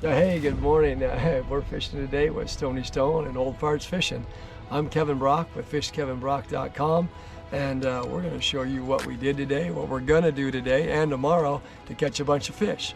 Hey, good morning. We're fishing today with Stony Stone and Old Farts Fishing. I'm Kevin Brock with fishkevinbrock.com, and we're going to show you what we did today, what we're going to do today and tomorrow to catch a bunch of fish.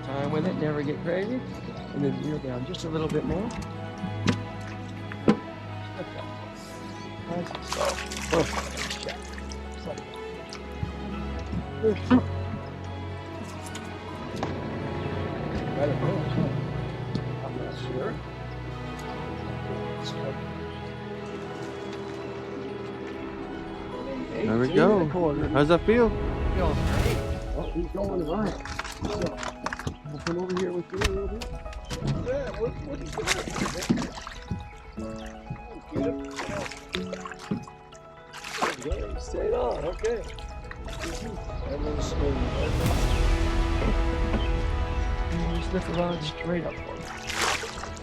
Time with it, never get crazy, and then reel down just a little bit more. Nice. Perfect. I'm not sure. There we go. How's that feel? Feels great. Oh, he's going right. I'll come over here with you a little bit. Yeah, what is that? Get him. Stay on, okay. Everyone's smooth. Just lift around straight up for you.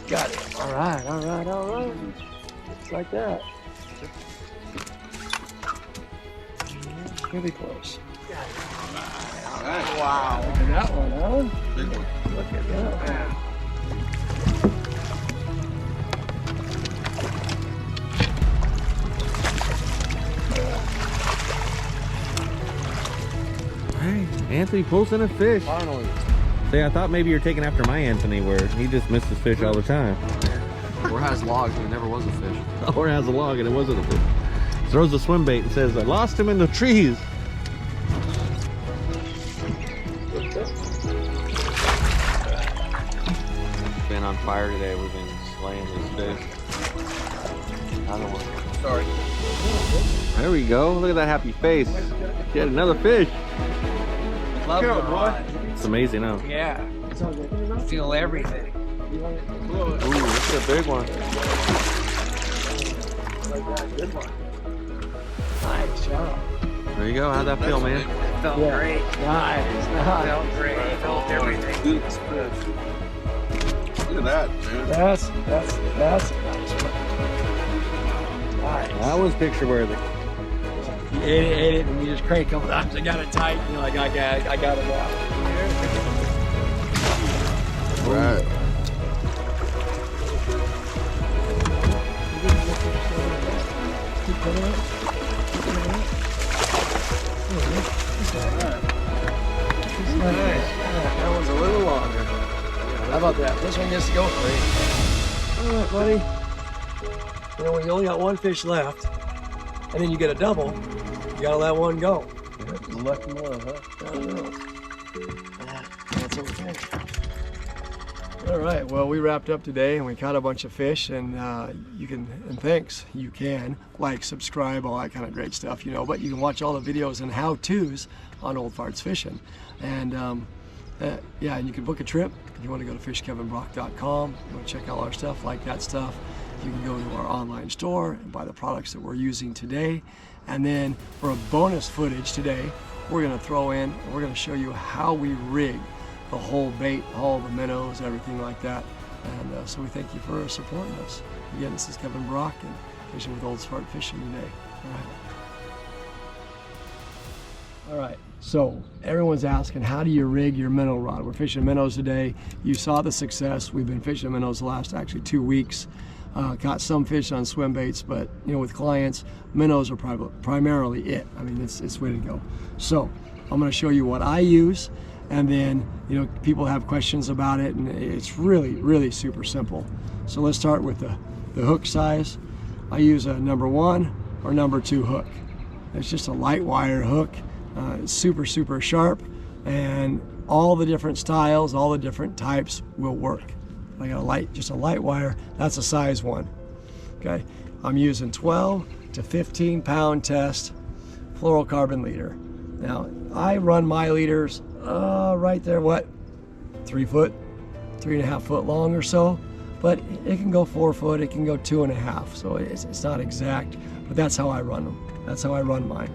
Got it. All right. Just like that. Really close. Got it. Right. Wow. Look at that one, huh? Big one. Look at that one. Hey, Anthony pulls in a fish. Finally. See, I thought maybe you're taking after my Anthony, where he just misses fish all the time. Or has logs and it never was a fish. Or has a log and it wasn't a fish. Throws a swim bait and says, I lost him in the trees. Been on fire today. We've been slaying these fish. Another one. Sorry. There we go. Look at that happy face. She had another fish. Love Go, the boy. rod. It's amazing, huh? Yeah. Feel everything. Ooh, this is a big one. Good one. Nice job. There you go. How'd that feel, man? Felt Yeah. great. Nice. Felt great. Felt everything. Look at that, man. That's a nice one. Nice. That was picture worthy. You ate it, and you just crank a couple times. I got it tight. You're like, I got it now. Right. Keep putting it. Nice. That one's a little longer. How about that? This one gets to go free. All right, buddy. You know, when you only got one fish left, and then you get a double, you gotta let one go. Lucky one, huh? I don't know. That's okay. All right, well, we wrapped up today and we caught a bunch of fish, and you can like, subscribe, all that kind of great stuff, you know, but you can watch all the videos and how-tos on Old Farts Fishing. And yeah, and you can book a trip if you want to go to fishkevinbrock.com. You want to check out our stuff, like that stuff. You can go to our online store and buy the products that we're using today. And then for a bonus footage today, we're going to throw in, we're going to show you how we rig the whole bait, all the minnows, everything like that. And so we thank you for supporting us. Again, this is Kevin Brock and Fishing with Old Farts Fishing today. All right, so everyone's asking, how do you rig your minnow rod? We're fishing minnows today. You saw the success. We've been fishing minnows the last actually 2 weeks. Caught some fish on swim baits, but you know, with clients, minnows are primarily it. I mean, it's the way to go. So I'm going to show you what I use, and then you know, people have questions about it, and it's really super simple. So let's start with the hook size. I use a number 1 or number 2 hook. It's just a light wire hook. It's super sharp, and all the different styles, all the different types will work. I got just a light wire. That's a size 1. Okay, I'm using 12 to 15 pound test fluorocarbon leader. Now I run my leaders right there, what, 3 foot, 3.5 foot long or so, but it can go 4 foot, it can go 2.5, so it's not exact. But that's how I run them. That's how I run mine.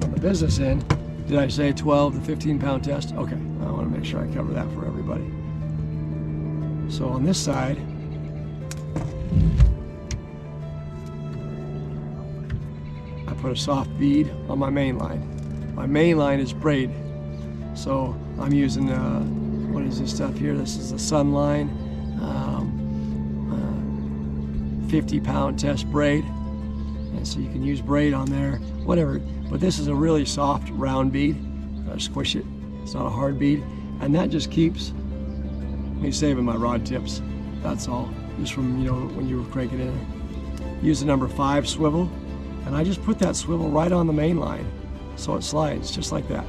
On the business end, did I say 12 to 15 pound test? Okay, I want to make sure I cover that for everybody. So on this side, I put a soft bead on my main line. My main line is braid. So I'm using, what is this stuff here? This is a Sunline 50 pound test braid. And so you can use braid on there, whatever. But this is a really soft round bead. Squish it, it's not a hard bead. And that just keeps me saving my rod tips. That's all, just from, you know, when you were cranking in. Use the number 5 swivel. And I just put that swivel right on the main line. So it slides just like that.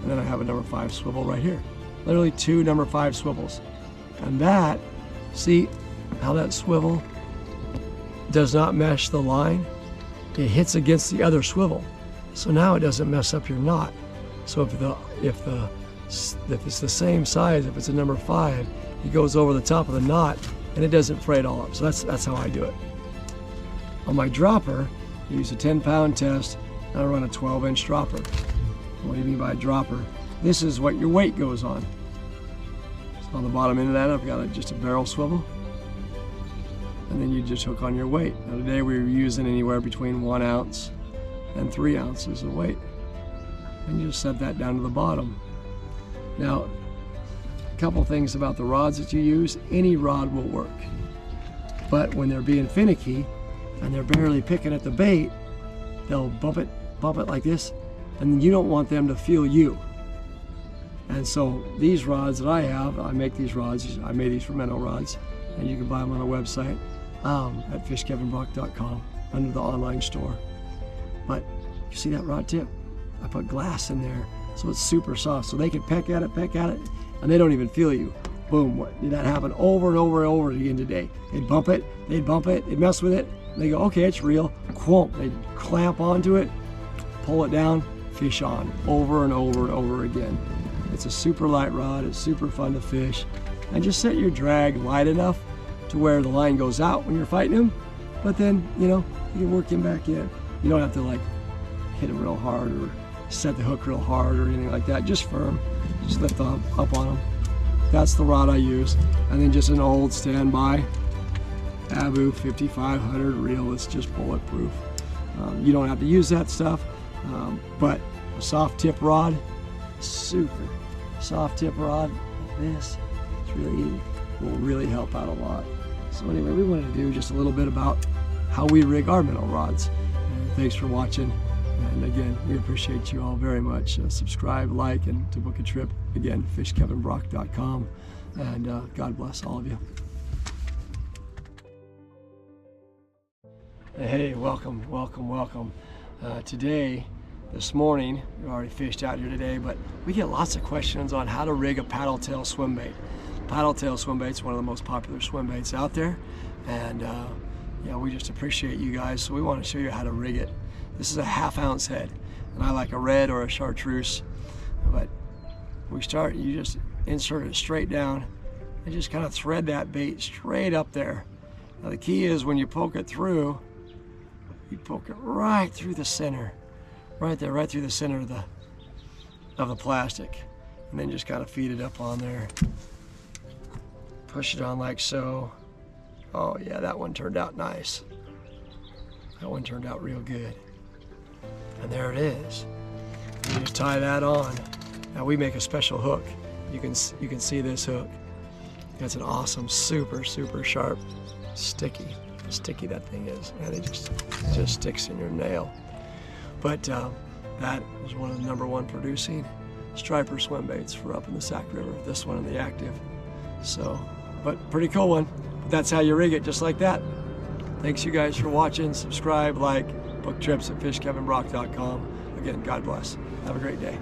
And then I have a number 5 swivel right here. Literally 2 number 5 swivels. And that, see how that swivel does not mesh the line? It hits against the other swivel. So now it doesn't mess up your knot. So if it's the same size, if it's a number 5, it goes over the top of the knot and it doesn't fray it all up. So that's how I do it. On my dropper, I use a 10 pound test. I run a 12-inch dropper. What do you mean by a dropper? This is what your weight goes on. So on the bottom end of that, I've got just a barrel swivel. And then you just hook on your weight. Now today we were using anywhere between 1 ounce and 3 ounces of weight. And you just set that down to the bottom. Now, a couple things about the rods that you use. Any rod will work. But when they're being finicky and they're barely picking at the bait, they'll bump it like this, and you don't want them to feel you. And so these rods that I have, I make these rods, I made these for minnow rods, and you can buy them on our website at fishkevinbrock.com under the online store. But you see that rod tip? I put glass in there so it's super soft, so they can peck at it, and they don't even feel you. Boom, that happened over and over and over again today. They'd bump it, they'd mess with it, and they go, okay, it's real, quomp, they'd clamp onto it, pull it down, fish on, over and over and over again. It's a super light rod, it's super fun to fish, and just set your drag light enough to where the line goes out when you're fighting him, but then, you know, you can work him back in. You don't have to like hit him real hard or set the hook real hard or anything like that, just firm, just lift up on him. That's the rod I use. And then just an old standby Abu 5500 reel. It's just bulletproof. You don't have to use that stuff, but a soft tip rod, super soft tip rod like this, it's really easy, will really help out a lot. So anyway, we wanted to do just a little bit about how we rig our minnow rods. And thanks for watching. And again, we appreciate you all very much. Subscribe, like, and to book a trip, again, fishkevinbrock.com. And God bless all of you. Hey, welcome. This morning, we already fished out here today, but we get lots of questions on how to rig a paddle tail swim bait. Paddle tail swim bait is one of the most popular swim baits out there. And yeah, we just appreciate you guys. So we want to show you how to rig it. This is a 1/2 ounce head, and I like a red or a chartreuse. But we start, you just insert it straight down and just kind of thread that bait straight up there. Now the key is when you poke it through, you poke it right through the center, right there, right through the center of the plastic, and then just kind of feed it up on there. Push it on like so. Oh yeah, that one turned out nice. That one turned out real good. And there it is. You just tie that on. Now we make a special hook. You can see this hook. It's an awesome, super sharp, sticky that thing is. And it just sticks in your nail. But that is one of the #1 producing striper swim baits for up in the Sac River. This one in the active. So, but pretty cool one. But that's how you rig it, just like that. Thanks you guys for watching. Subscribe, like, book trips at fishkevinbrock.com. Again, God bless. Have a great day.